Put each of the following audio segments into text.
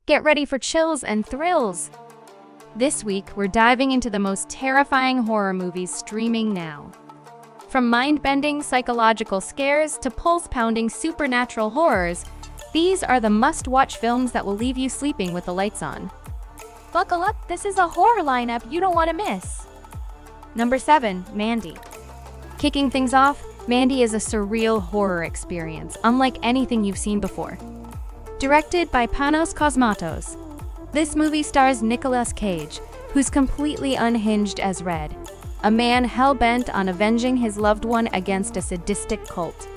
Get ready for chills and thrills! This week, we're diving into the most terrifying horror movies streaming now. From mind-bending psychological scares to pulse-pounding supernatural horrors, these are the must-watch films that will leave you sleeping with the lights on. Buckle up, this is a horror lineup you don't want to miss. Number 7, Mandy. Kicking things off, Mandy is a surreal horror experience, unlike anything you've seen before. Directed by Panos Cosmatos, this movie stars Nicolas Cage, who's completely unhinged as Red, a man hell-bent on avenging his loved one against a sadistic cult.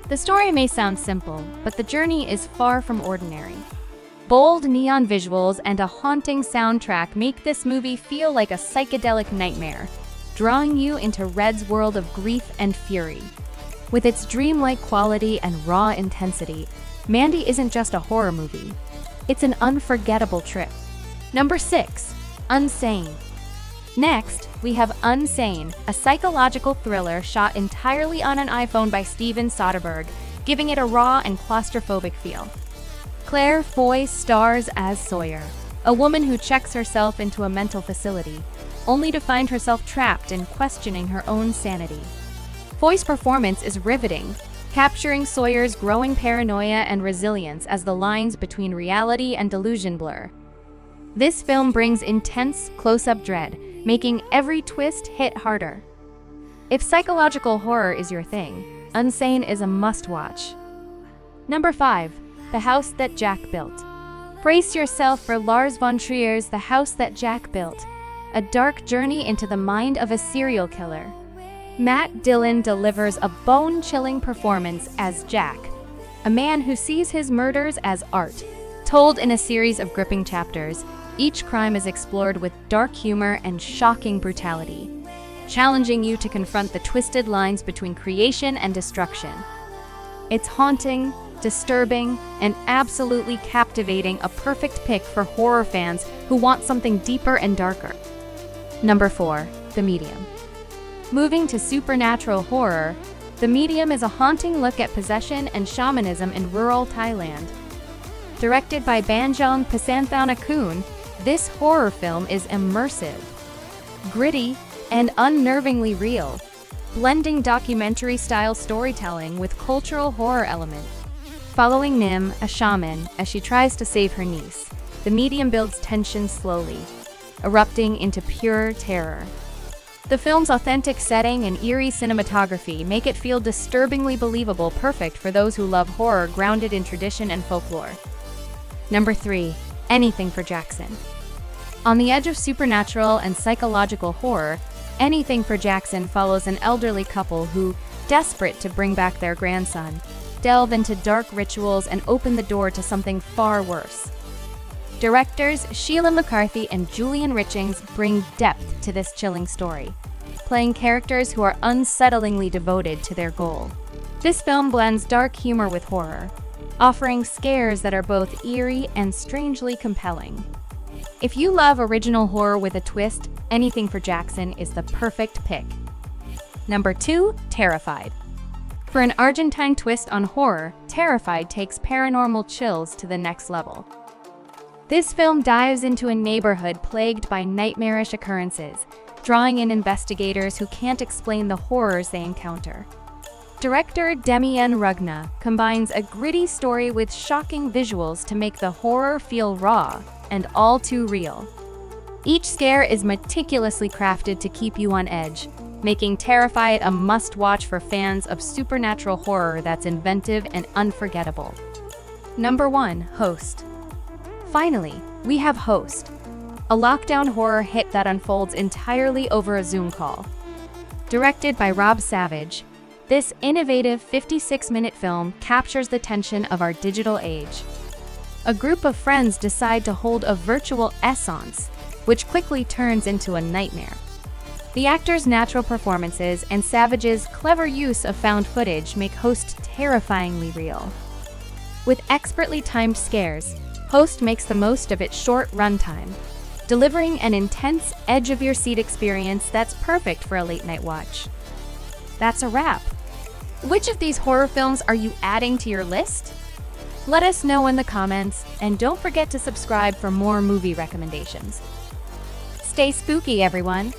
The story may sound simple, but the journey is far from ordinary. Bold neon visuals and a haunting soundtrack make this movie feel like a psychedelic nightmare, drawing you into Red's world of grief and fury. With its dreamlike quality and raw intensity, Mandy isn't just a horror movie. It's an unforgettable trip. Number 6, Unsane. Next, we have Unsane, a psychological thriller shot entirely on an iPhone by Steven Soderbergh, giving it a raw and claustrophobic feel. Claire Foy stars as Sawyer, a woman who checks herself into a mental facility, only to find herself trapped and questioning her own sanity. Foy's performance is riveting, capturing Sawyer's growing paranoia and resilience as the lines between reality and delusion blur. This film brings intense, close-up dread, making every twist hit harder. If psychological horror is your thing, Unsane is a must-watch. Number 5, The House That Jack Built. Brace yourself for Lars von Trier's The House That Jack Built, a dark journey into the mind of a serial killer. Matt Dillon delivers a bone-chilling performance as Jack, a man who sees his murders as art. Told in a series of gripping chapters, each crime is explored with dark humor and shocking brutality, challenging you to confront the twisted lines between creation and destruction. It's haunting, disturbing, and absolutely captivating, a perfect pick for horror fans who want something deeper and darker. Number 4, The Medium. Moving to supernatural horror, The Medium is a haunting look at possession and shamanism in rural Thailand. Directed by Banjong Pasanthanakul, this horror film is immersive, gritty, and unnervingly real, blending documentary-style storytelling with cultural horror elements. Following Nim, a shaman, as she tries to save her niece, The Medium builds tension slowly, erupting into pure terror. The film's authentic setting and eerie cinematography make it feel disturbingly believable, perfect for those who love horror grounded in tradition and folklore. Number 3, Anything for Jackson. On the edge of supernatural and psychological horror, Anything for Jackson follows an elderly couple who, desperate to bring back their grandson, delve into dark rituals and open the door to something far worse. Directors Sheila McCarthy and Julian Richings bring depth to this chilling story, playing characters who are unsettlingly devoted to their goal. This film blends dark humor with horror, offering scares that are both eerie and strangely compelling. If you love original horror with a twist, Anything for Jackson is the perfect pick. Number 2, Terrified. For an Argentine twist on horror, Terrified takes paranormal chills to the next level. This film dives into a neighborhood plagued by nightmarish occurrences, drawing in investigators who can't explain the horrors they encounter. Director Demian Rugna combines a gritty story with shocking visuals to make the horror feel raw and all too real. Each scare is meticulously crafted to keep you on edge, making Terrified a must-watch for fans of supernatural horror that's inventive and unforgettable. Number 1, Host. Finally, we have Host, a lockdown horror hit that unfolds entirely over a Zoom call. Directed by Rob Savage, this innovative 56-minute film captures the tension of our digital age. A group of friends decide to hold a virtual séance, which quickly turns into a nightmare. The actors' natural performances and Savage's clever use of found footage make Host terrifyingly real. With expertly timed scares, Host makes the most of its short runtime, delivering an intense, edge-of-your-seat experience that's perfect for a late-night watch. That's a wrap. Which of these horror films are you adding to your list? Let us know in the comments, and don't forget to subscribe for more movie recommendations. Stay spooky, everyone!